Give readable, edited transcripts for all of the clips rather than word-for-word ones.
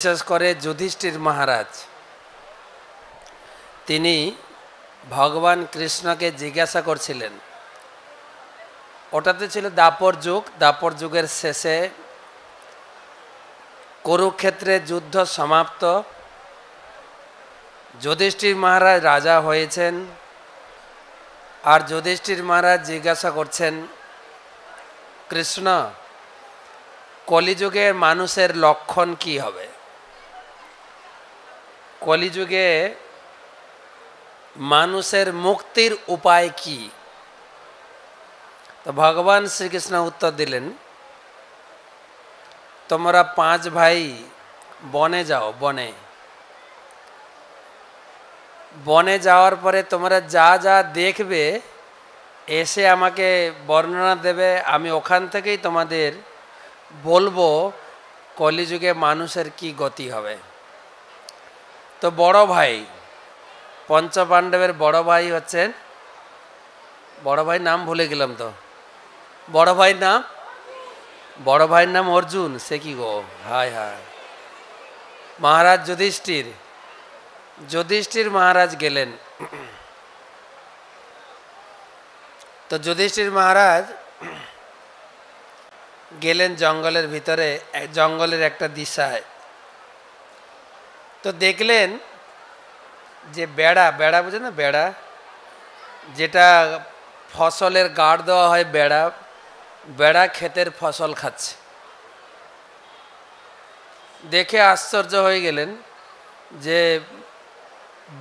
বিশেষ করে যুধিষ্ঠির মহারাজ তিনি ভগবান কৃষ্ণকে জিজ্ঞাসা করছিলেন। ওটাতে ছিল দাপর যুগ। দাপর যুগের শেষে কুরুক্ষেত্রে যুদ্ধ সমাপ্ত। যুধিষ্ঠির মহারাজ রাজা হয়েছেন। আর যুধিষ্ঠির মহারাজ জিজ্ঞাসা করছেন, কৃষ্ণ, কলিযুগের মানুষের লক্ষণ কি হবে? কলিযুগে মানুষের মুক্তির উপায় কি? তো ভগবান শ্রীকৃষ্ণ উত্তর দিলেন, তোমরা 5 ভাই বনে যাও। বনে যাওয়ার পরে তোমরা যা যা দেখবে এসে আমাকে বর্ণনা দেবে। আমি ওখান থেকেই তোমাদের বলবো কলিযুগে মানুষের কি গতি হবে। তো বড় ভাই, পঞ্চপাণ্ডবের বড় ভাই হচ্ছেন, বড় ভাই নাম ভুলে গেলাম তো। বড় ভাইয়ের নাম অর্জুন। সে কি গো, হায় হায়। মহারাজ যুধিষ্ঠির মহারাজ গেলেন। তো যুধিষ্ঠির মহারাজ গেলেন জঙ্গলের ভিতরে, জঙ্গলের একটা দিশায়। তো দেখলেন যে বেড়া বুঝে না, বেড়া যেটা ফসলের গাড় দেওয়া হয়, বেড়া ক্ষেতের ফসল খাচ্ছে। দেখে আশ্চর্য হয়ে গেলেন যে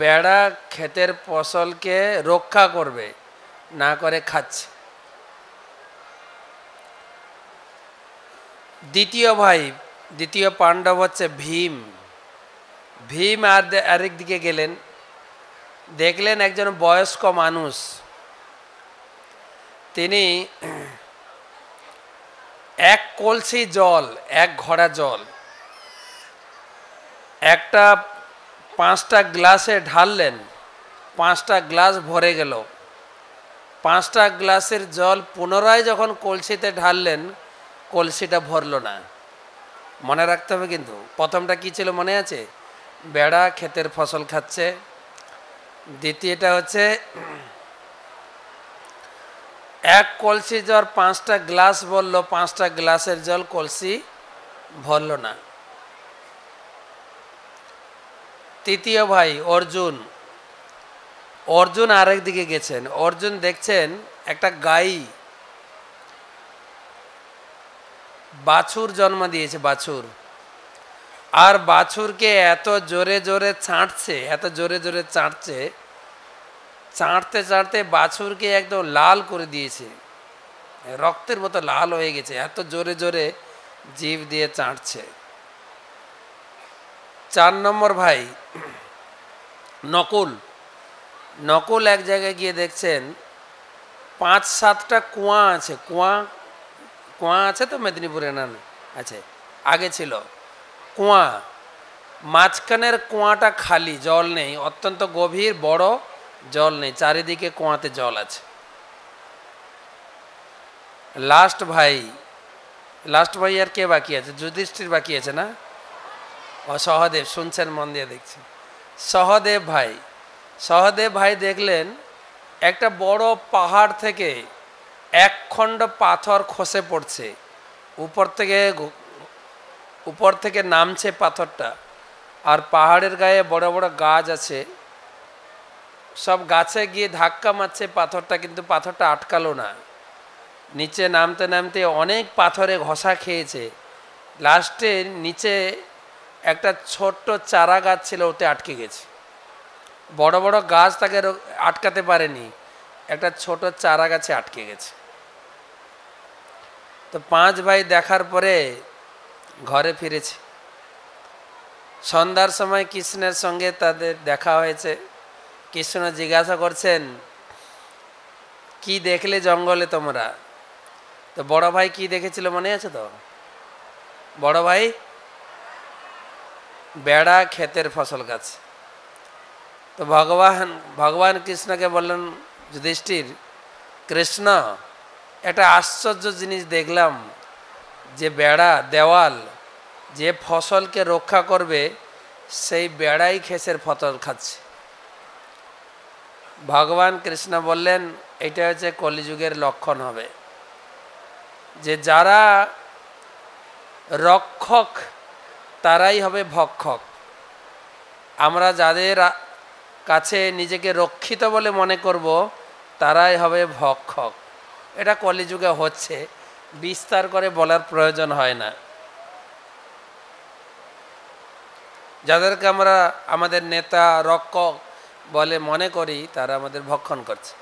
বেড়া ক্ষেতের ফসলকে রক্ষা করবে না করে খাচ্ছে। দ্বিতীয় পাণ্ডব হচ্ছে ভীম আরেক দিকে গেলেন। দেখলেন একজন বয়স্ক মানুষ, তিনি 1 কলসি জল, 1 ঘড়া জল একটা 5টা গ্লাসে ঢাললেন। 5টা গ্লাস ভরে গেল। 5টা গ্লাসের জল পুনরায় যখন কলসিতে ঢাললেন, কলসিটা ভরল না। মনে রাখতে হবে কিন্তু, প্রথমটা কি ছিল মনে আছে? বেড়া ক্ষেতের ফসল খাচ্ছে। দ্বিতীয়টা হচ্ছে 1 কলসি জল 5টা গ্লাস বলল, 5টা গ্লাসের জল কলসি ভরল না। তৃতীয় ভাই অর্জুন আরেক দিকে গেছেন। অর্জুন দেখছেন একটা গাই বাছুর জন্ম দিয়েছে, বাছুর। আর বাছুরকে এত জোরে জোরে চাঁটতে বাছুরকে একদম লাল করে দিয়েছে, রক্তের মতো লাল হয়ে গেছে, এত জোরে জোরে জিভ দিয়ে চাটছে। 4 নম্বর ভাই নকুল এক জায়গায় গিয়ে দেখছেন 5-7টা কুয়া আছে। কুয়া আছে তো মেদিনীপুরে? না আছে, আগে ছিল কুয়া। মাঝখানের কুয়াটা খালি, জল নেই, অত্যন্ত গভীর, বড়, জল নেই, চারিদিকে কুয়াতে জল আছে। লাস্ট ভাই আর কে বাকি আছে? যুধিষ্ঠির বাকি আছে না? ও সহদেব। শুনছেন, মন দিয়ে দেখছেন। সহদেব ভাই দেখলেন একটা বড় পাহাড় থেকে 1 খণ্ড পাথর খসে পড়ছে। উপর থেকে নামছে পাথরটা। আর পাহাড়ের গায়ে বড় বড় গাছ আছে, সব গাছে গিয়ে ধাক্কা মারছে পাথরটা, কিন্তু পাথরটা আটকালো না। নিচে নামতে নামতে অনেক পাথরে ঘষা খেয়েছে। লাস্টে নিচে একটা ছোট্ট চারা গাছ ছিল, ওতে আটকে গেছে। বড় বড় গাছ তাকে আটকাতে পারেনি, একটা ছোট চারা গাছে আটকে গেছে। তো 5 ভাই দেখার পরে ঘরে ফিরেছে। সন্ধ্যার সময় কৃষ্ণের সঙ্গে তাদের দেখা হয়েছে। কৃষ্ণ জিজ্ঞাসা করছেন, কি দেখলে জঙ্গলে তোমরা? তো বড় ভাই কি দেখেছিল মনে আছে তো? বড় ভাই বেড়া ক্ষেতের ফসল গাছ। তো ভগবান কৃষ্ণকে বললেন, যুধিষ্ঠির, কৃষ্ণ, একটা আশ্চর্য জিনিস দেখলাম যে বেড়া, দেওয়াল যে ফসলকে রক্ষা করবে সেই বেড়াই খেসের ফসল খাচ্ছে। ভগবান কৃষ্ণ বললেন এটা হচ্ছে কলিযুগের লক্ষণ হবে, যে যারা রক্ষক তারাই হবে ভক্ষক। আমরা যাদের কাছে নিজেকে রক্ষিত বলে মনে করব তারাই হবে ভক্ষক। এটা কলিযুগে হচ্ছে, বিস্তার করে বলার প্রয়োজন হয় না। যাদেরকে আমরা আমাদের নেতা রক্ষক বলে মনে করি তারা আমাদের ভক্ষণ করছে।